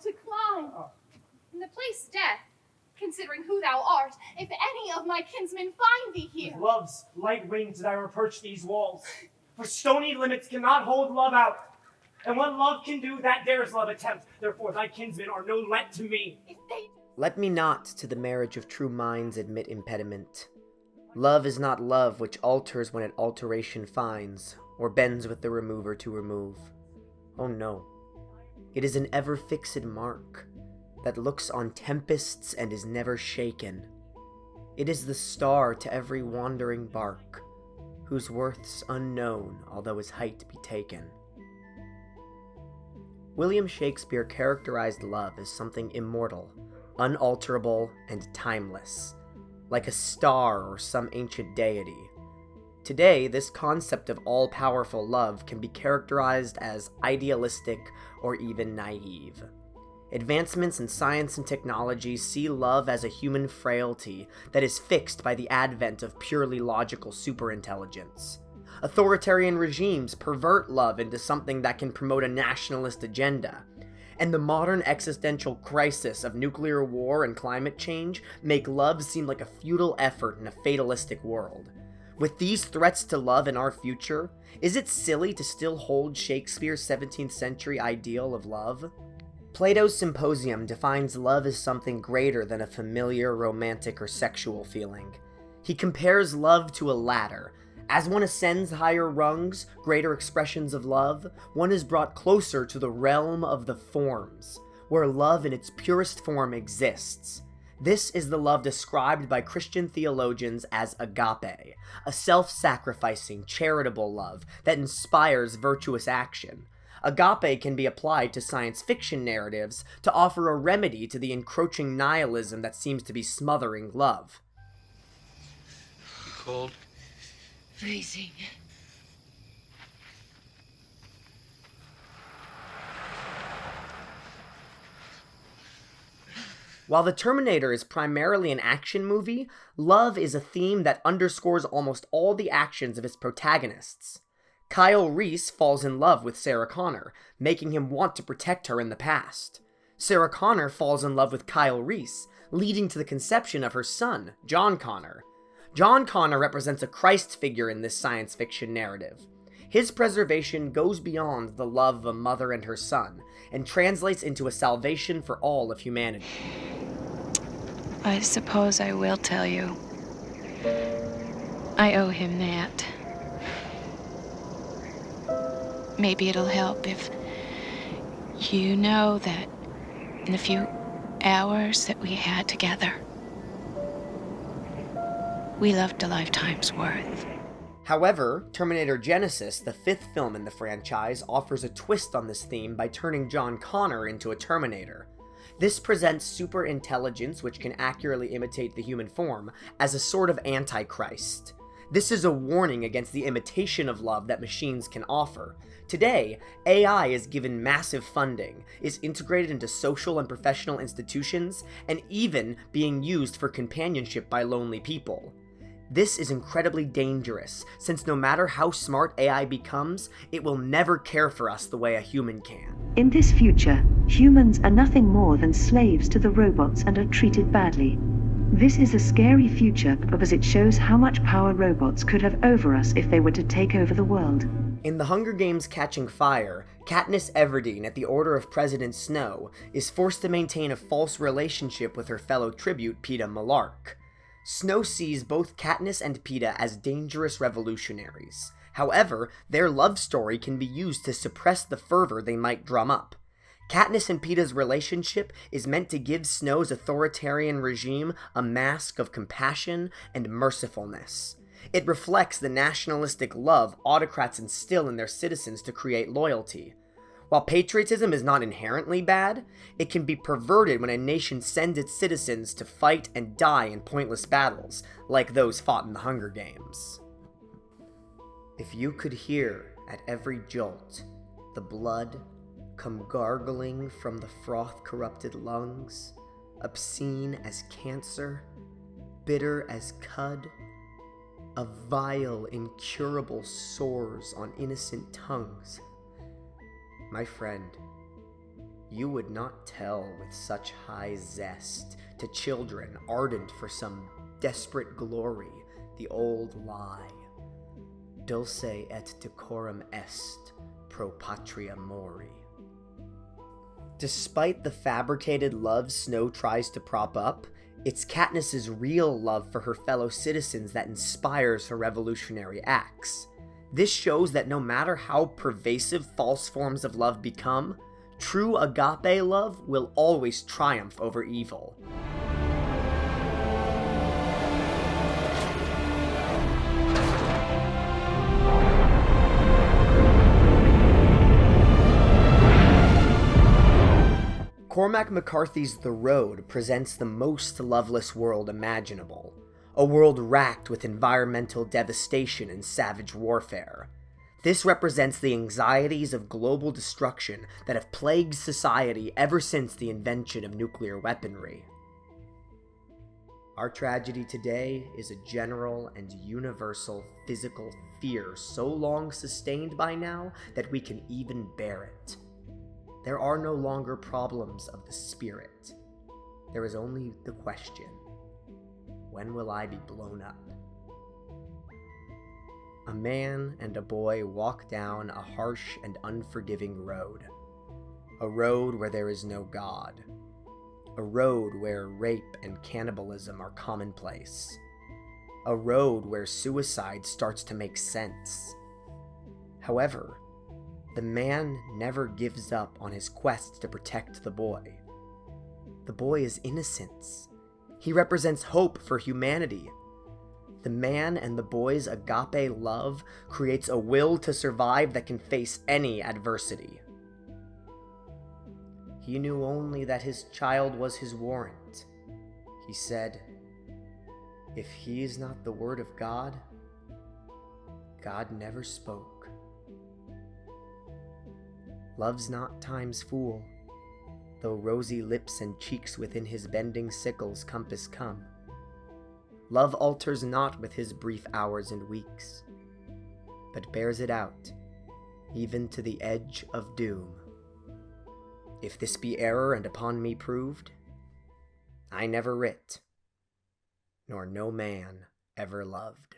to climb. In the place death, considering who thou art, if any of my kinsmen find thee here. With love's light wings did I reproach these walls, for stony limits cannot hold love out. And what love can do, that dares love attempt. Therefore thy kinsmen are no let to me. Let me not to the marriage of true minds admit impediment. Love is not love which alters when it alteration finds, or bends with the remover to remove. Oh no, it is an ever-fixed mark, that looks on tempests and is never shaken. It is the star to every wandering bark, whose worth's unknown, although his height be taken. William Shakespeare characterized love as something immortal, unalterable, and timeless, like a star or some ancient deity. Today, this concept of all-powerful love can be characterized as idealistic or even naive. Advancements in science and technology see love as a human frailty that is fixed by the advent of purely logical superintelligence. Authoritarian regimes pervert love into something that can promote a nationalist agenda. And the modern existential crisis of nuclear war and climate change make love seem like a futile effort in a fatalistic world. With these threats to love in our future, is it silly to still hold Shakespeare's 17th century ideal of love? Plato's Symposium defines love as something greater than a familiar, romantic, or sexual feeling. He compares love to a ladder. As one ascends higher rungs, greater expressions of love, one is brought closer to the realm of the forms, where love in its purest form exists. This is the love described by Christian theologians as agape, a self-sacrificing, charitable love that inspires virtuous action. Agape can be applied to science fiction narratives to offer a remedy to the encroaching nihilism that seems to be smothering love. Cold. Freezing. While The Terminator is primarily an action movie, love is a theme that underscores almost all the actions of its protagonists. Kyle Reese falls in love with Sarah Connor, making him want to protect her in the past. Sarah Connor falls in love with Kyle Reese, leading to the conception of her son, John Connor. John Connor represents a Christ figure in this science fiction narrative. His preservation goes beyond the love of a mother and her son, and translates into a salvation for all of humanity. I suppose I will tell you. I owe him that. Maybe it'll help if you know that in the few hours that we had together, we loved a lifetime's worth. However, Terminator Genisys, the fifth film in the franchise, offers a twist on this theme by turning John Connor into a Terminator. This presents super intelligence, which can accurately imitate the human form, as a sort of antichrist. This is a warning against the imitation of love that machines can offer. Today, AI is given massive funding, is integrated into social and professional institutions, and even being used for companionship by lonely people. This is incredibly dangerous, since no matter how smart AI becomes, it will never care for us the way a human can. In this future, humans are nothing more than slaves to the robots and are treated badly. This is a scary future because it shows how much power robots could have over us if they were to take over the world. In The Hunger Games: Catching Fire, Katniss Everdeen, at the order of President Snow, is forced to maintain a false relationship with her fellow tribute, Peeta Mellark. Snow sees both Katniss and Peeta as dangerous revolutionaries. However, their love story can be used to suppress the fervor they might drum up. Katniss and Peeta's relationship is meant to give Snow's authoritarian regime a mask of compassion and mercifulness. It reflects the nationalistic love autocrats instill in their citizens to create loyalty. While patriotism is not inherently bad, it can be perverted when a nation sends its citizens to fight and die in pointless battles, like those fought in the Hunger Games. If you could hear, at every jolt, the blood come gargling from the froth-corrupted lungs, obscene as cancer, bitter as cud, of vile, incurable sores on innocent tongues, my friend, You would not tell with such high zest to children ardent for some desperate glory the old lie. Dulce et decorum est pro patria mori. Despite the fabricated love Snow tries to prop up, it's Katniss's real love for her fellow citizens that inspires her revolutionary acts. This shows that no matter how pervasive false forms of love become, true agape love will always triumph over evil. Cormac McCarthy's The Road presents the most loveless world imaginable, a world racked with environmental devastation and savage warfare. This represents the anxieties of global destruction that have plagued society ever since the invention of nuclear weaponry. Our tragedy today is a general and universal physical fear so long sustained by now that we can even bear it. There are no longer problems of the spirit. There is only the question, when will I be blown up? A man and a boy walk down a harsh and unforgiving road. A road where there is no God. A road where rape and cannibalism are commonplace. A road where suicide starts to make sense. However, the man never gives up on his quest to protect the boy. The boy is innocence. He represents hope for humanity. The man and the boy's agape love creates a will to survive that can face any adversity. He knew only that his child was his warrant. He said, "If he is not the word of God, God never spoke." Love's not time's fool, though rosy lips and cheeks within his bending sickle's compass come. Love alters not with his brief hours and weeks, but bears it out, even to the edge of doom. If this be error and upon me proved, I never writ, nor no man ever loved.